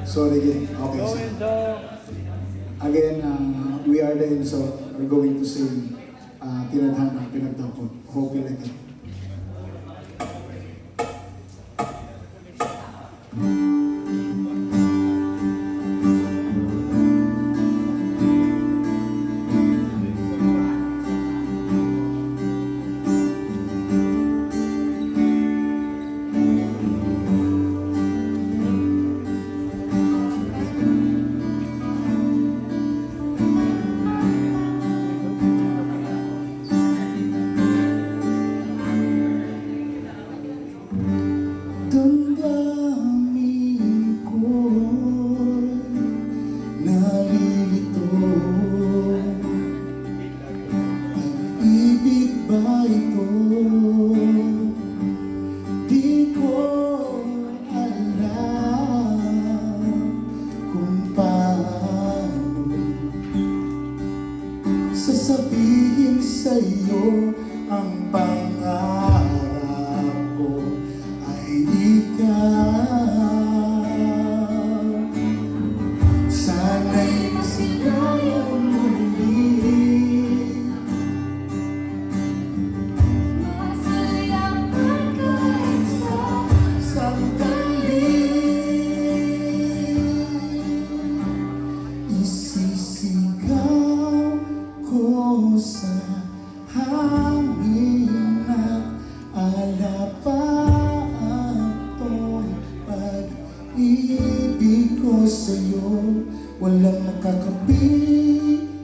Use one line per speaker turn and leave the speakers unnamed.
Sorry again. Okay,
Go
sir.
Enzo!
Again, we are the Enzo. We're going to sing Tinadhana, Pinagtapon. Hope you like it. Damdamin ko'y nalilito. Pag-ibig ba ito? Di ko alam kung paano sasabihin sa'yo ang pangarap ko ay ikaw. Sana'y masilayan muli,
Masayapan kahit sa
sandali. Isisigaw ko sa hangin at alapaatong pag-ibig ko sa'yo. Walang makakapit